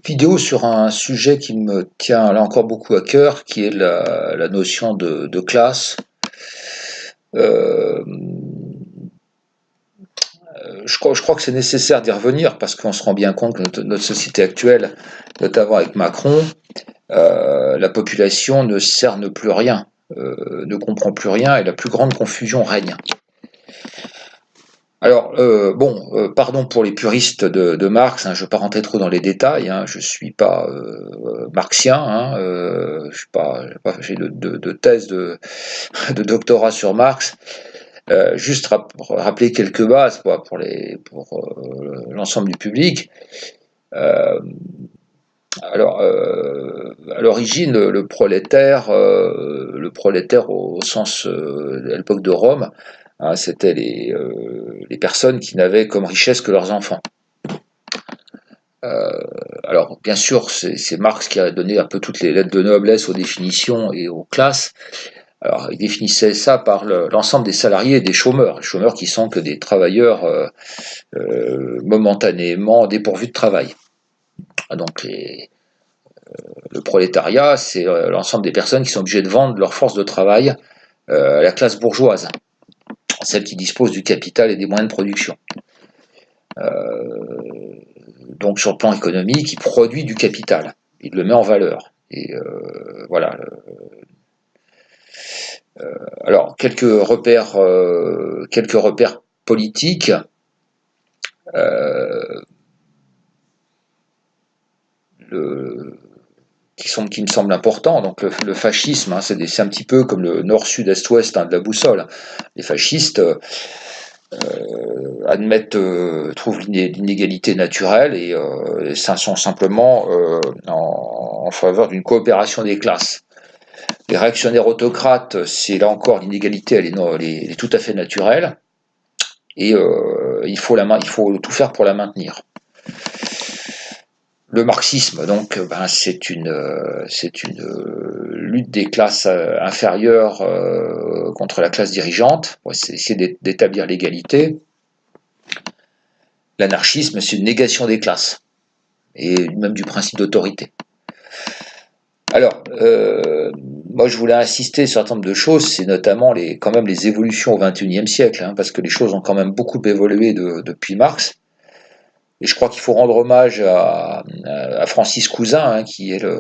Vidéo sur un sujet qui me tient là encore beaucoup à cœur, qui est la notion de classe. Euh, je crois que c'est nécessaire d'y revenir parce qu'on se rend bien compte que notre société actuelle, notamment avec Macron, la population ne cerne plus rien, ne comprend plus rien et la plus grande confusion règne. Alors, pardon pour les puristes de Marx, hein, je ne vais pas rentrer trop dans les détails, hein, je ne suis pas marxien, hein, j'ai de thèse de doctorat sur Marx, juste rappeler quelques bases pour l'ensemble du public. Euh, à l'origine, le prolétaire au sens de l'époque de Rome, hein, c'était les personnes qui n'avaient comme richesse que leurs enfants. Euh, alors, bien sûr, c'est Marx qui a donné un peu toutes les lettres de noblesse aux définitions et aux classes. Alors, il définissait ça par l'ensemble des salariés et des chômeurs. Les chômeurs qui sont que des travailleurs momentanément dépourvus de travail. Donc, le prolétariat, c'est l'ensemble des personnes qui sont obligées de vendre leur force de travail à la classe bourgeoise, celle qui dispose du capital et des moyens de production. Donc sur le plan économique, il produit du capital, il le met en valeur. Et voilà. Alors quelques repères politiques. Euh, le, qui me semblent importants. Donc le fascisme, hein, c'est un petit peu comme le nord-sud, est-ouest, hein, de la boussole. Les fascistes trouvent l'inégalité naturelle et sont simplement en faveur d'une coopération des classes. Les réactionnaires autocrates, c'est là encore l'inégalité, elle est tout à fait naturelle et il faut tout faire pour la maintenir. Le marxisme, donc, c'est une lutte des classes inférieures contre la classe dirigeante, pour essayer d'établir l'égalité. L'anarchisme, c'est une négation des classes et même du principe d'autorité. Alors, moi, je voulais insister sur un certain nombre de choses, c'est notamment quand même les évolutions au XXIe siècle, hein, parce que les choses ont quand même beaucoup évolué depuis Marx. Et je crois qu'il faut rendre hommage à Francis Cousin, hein, qui est le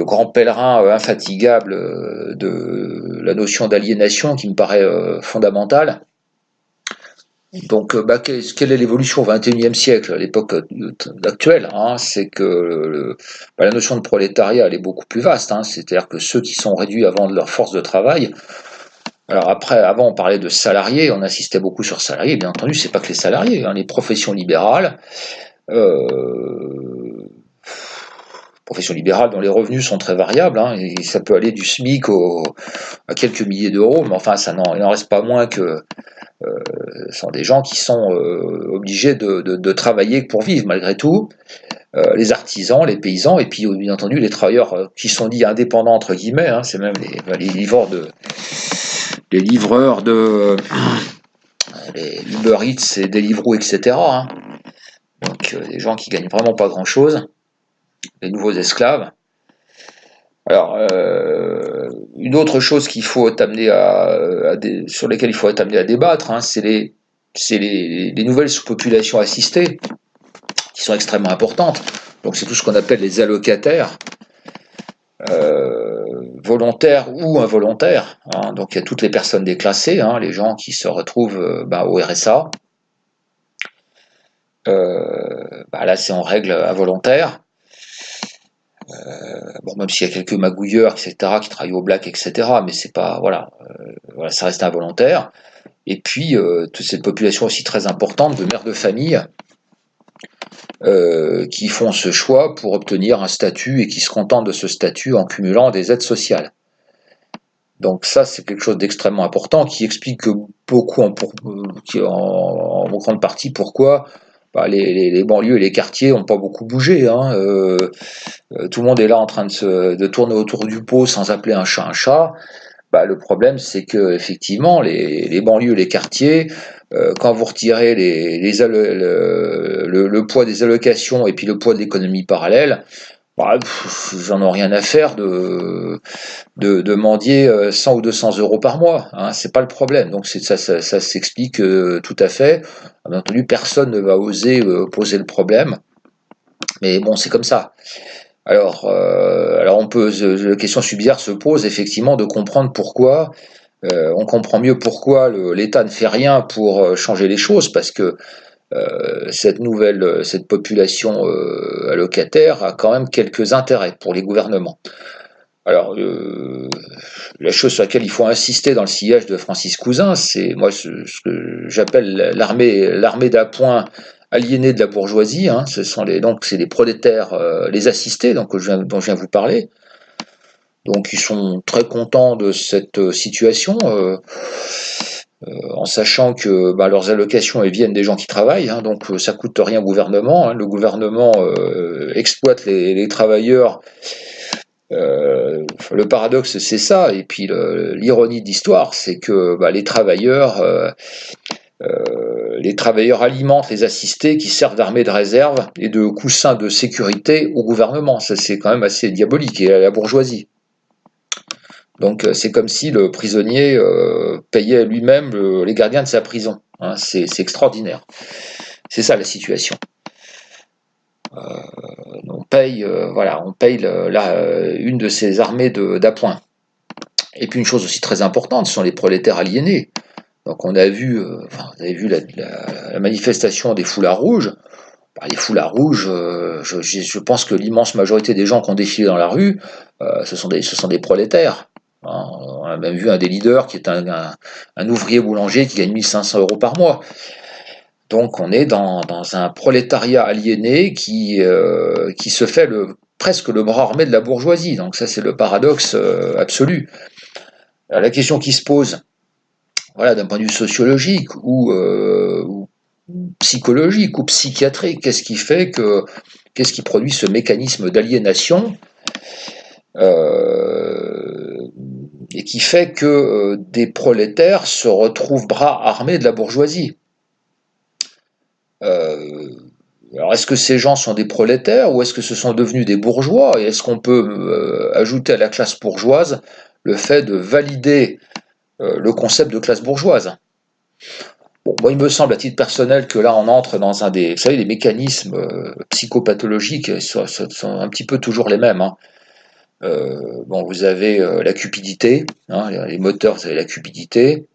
grand pèlerin infatigable de la notion d'aliénation, qui me paraît fondamentale. Donc, quelle est l'évolution au XXIe siècle, à l'époque actuelle, hein, c'est que la notion de prolétariat, elle est beaucoup plus vaste, hein, c'est-à-dire que ceux qui sont réduits à vendre leur force de travail. Alors après, avant on parlait de salariés, on insistait beaucoup sur salariés, bien entendu, c'est pas que les salariés, hein, les professions libérales, euh, professions libérales dont les revenus sont très variables, hein, et ça peut aller du SMIC à quelques milliers d'euros, mais enfin, il n'en reste pas moins que ce sont des gens qui sont obligés de travailler pour vivre malgré tout. Les artisans, les paysans, et puis bien entendu les travailleurs qui sont dits indépendants entre guillemets, hein, c'est même les livreurs les Uber Eats et Deliveroo, etc. Hein. Donc des gens qui gagnent vraiment pas grand chose, les nouveaux esclaves. Alors, une autre chose sur lesquelles il faut être amené à débattre, hein, c'est les nouvelles sous-populations assistées, qui sont extrêmement importantes. Donc c'est tout ce qu'on appelle les allocataires, volontaires ou involontaires. Hein. Donc il y a toutes les personnes déclassées, hein, les gens qui se retrouvent au RSA. Là c'est en règle involontaire. Même s'il y a quelques magouilleurs, etc., qui travaillent au black, etc., mais c'est pas, voilà, ça reste involontaire. Et puis, toute cette population aussi très importante de mères de famille qui font ce choix pour obtenir un statut et qui se contentent de ce statut en cumulant des aides sociales. Donc ça, c'est quelque chose d'extrêmement important qui explique beaucoup en grande partie pourquoi les banlieues et les quartiers n'ont pas beaucoup bougé. Hein. Tout le monde est là en train de tourner autour du pot sans appeler un chat un chat. Le problème, c'est que effectivement, les banlieues, les quartiers, quand vous retirez le le poids des allocations et puis le poids de l'économie parallèle, bah, j'en ai rien à faire de mendier 100 ou 200 euros par mois, hein, c'est pas le problème. Donc ça s'explique tout à fait. Bien entendu, personne ne va oser poser le problème, mais bon, c'est comme ça. Alors la question subsidiaire se pose effectivement de comprendre pourquoi. On comprend mieux pourquoi l'État ne fait rien pour changer les choses, parce que cette population allocataire a quand même quelques intérêts pour les gouvernements. Alors, la chose sur laquelle il faut insister dans le sillage de Francis Cousin, c'est moi ce que j'appelle l'armée d'appoint aliénée de la bourgeoisie. Hein. Donc c'est les prolétaires, les assistés, donc dont je viens vous parler. Donc ils sont très contents de cette situation, en sachant que leurs allocations elles viennent des gens qui travaillent, hein, donc ça coûte rien au gouvernement. Hein. Le gouvernement exploite les travailleurs. Le paradoxe, c'est ça, et puis l'ironie de l'histoire, c'est que les travailleurs alimentent les assistés qui servent d'armée de réserve et de coussin de sécurité au gouvernement. Ça, c'est quand même assez diabolique, et à la bourgeoisie. Donc c'est comme si le prisonnier payait lui-même les gardiens de sa prison. Hein, c'est extraordinaire. C'est ça la situation. On paye une de ces armées d'appoint. Et puis une chose aussi très importante, ce sont les prolétaires aliénés. Donc on a vu, vous avez vu la manifestation des foulards rouges. Les foulards rouges, je pense que l'immense majorité des gens qui ont défilé dans la rue, ce sont des prolétaires. Hein, on a même vu un des leaders qui est un ouvrier boulanger qui gagne 1500 euros par mois. Donc on est dans un prolétariat aliéné qui se fait presque le bras armé de la bourgeoisie. Donc ça c'est le paradoxe absolu. Alors, la question qui se pose, voilà, d'un point de vue sociologique ou psychologique ou psychiatrique, qu'est-ce qui produit ce mécanisme d'aliénation et qui fait que des prolétaires se retrouvent bras armés de la bourgeoisie. Alors est-ce que ces gens sont des prolétaires ou est-ce que ce sont devenus des bourgeois, et est-ce qu'on peut ajouter à la classe bourgeoise le fait de valider le concept de classe bourgeoise? Bon, moi il me semble à titre personnel que là on entre dans vous savez, les mécanismes psychopathologiques sont un petit peu toujours les mêmes. Hein. Vous avez la cupidité, hein, les moteurs, vous avez la cupidité.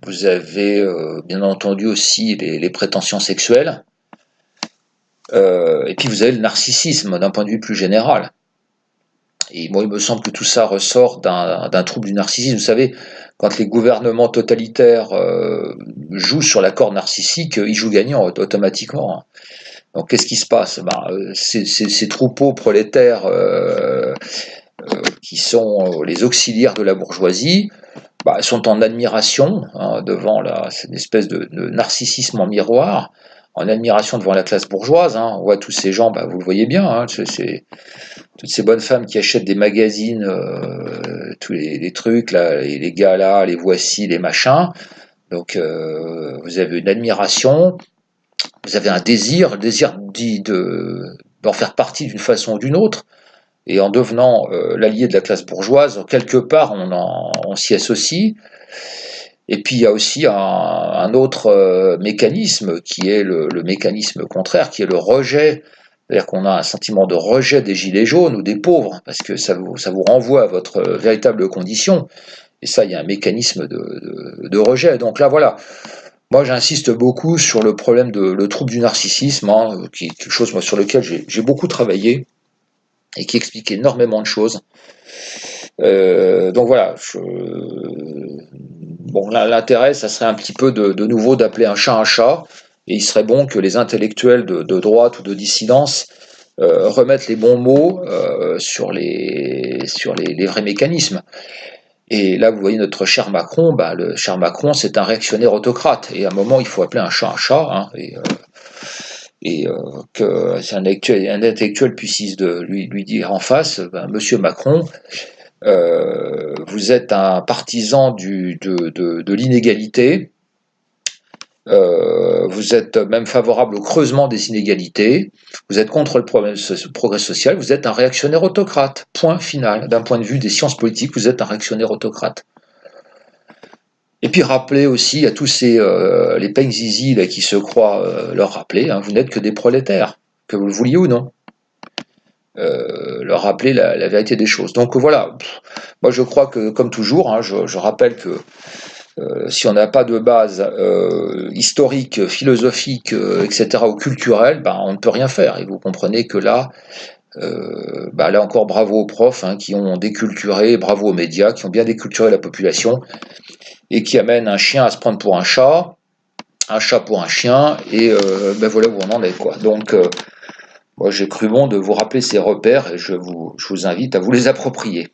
Vous avez bien entendu aussi les prétentions sexuelles. Et puis vous avez le narcissisme d'un point de vue plus général. Et moi, il me semble que tout ça ressort d'un trouble du narcissisme. Vous savez, quand les gouvernements totalitaires jouent sur la corde narcissique, ils jouent gagnant automatiquement. Donc qu'est-ce qui se passe? Ces troupeaux prolétaires qui sont les auxiliaires de la bourgeoisie sont en admiration devant cette espèce de narcissisme en miroir, en admiration devant la classe bourgeoise. Hein. On voit tous ces gens, vous le voyez bien, hein, toutes ces bonnes femmes qui achètent des magazines, tous les trucs, là, les galas, les voici, les machins. Donc vous avez une admiration, vous avez un désir, le désir d'en faire partie d'une façon ou d'une autre. Et en devenant l'allié de la classe bourgeoise, quelque part, on s'y associe. Et puis il y a aussi un autre mécanisme qui est le mécanisme contraire, qui est le rejet. C'est-à-dire qu'on a un sentiment de rejet des gilets jaunes ou des pauvres, parce que ça vous renvoie à votre véritable condition. Et ça, il y a un mécanisme de rejet. Donc là, voilà. Moi, j'insiste beaucoup sur le problème le trouble du narcissisme, hein, qui est quelque chose sur lequel j'ai beaucoup travaillé et qui explique énormément de choses. Donc voilà, l'intérêt, ça serait un petit peu de nouveau d'appeler un chat, et il serait bon que les intellectuels de droite ou de dissidence remettent les bons mots sur les vrais mécanismes. Et là, vous voyez notre cher Macron, le cher Macron, c'est un réactionnaire autocrate, et à un moment, il faut appeler un chat, hein, et que un intellectuel puisse lui dire en face, Monsieur Macron, vous êtes un partisan de l'inégalité, Vous êtes même favorable au creusement des inégalités, vous êtes contre le progrès social, vous êtes un réactionnaire autocrate. Point final. D'un point de vue des sciences politiques, vous êtes un réactionnaire autocrate. Et puis rappelez aussi à tous les pengzizi là, qui se croient leur rappeler, hein, vous n'êtes que des prolétaires, que vous le vouliez ou non. Leur rappeler la vérité des choses. Donc voilà, moi je crois que comme toujours, hein, je rappelle que si on n'a pas de base historique, philosophique, etc., ou culturelle, ben, on ne peut rien faire. Et vous comprenez que là, là encore, bravo aux profs hein, qui ont déculturé, bravo aux médias qui ont bien déculturé la population et qui amènent un chien à se prendre pour un chat pour un chien, et voilà où on en est, quoi. Donc, moi j'ai cru bon de vous rappeler ces repères et je vous invite à vous les approprier.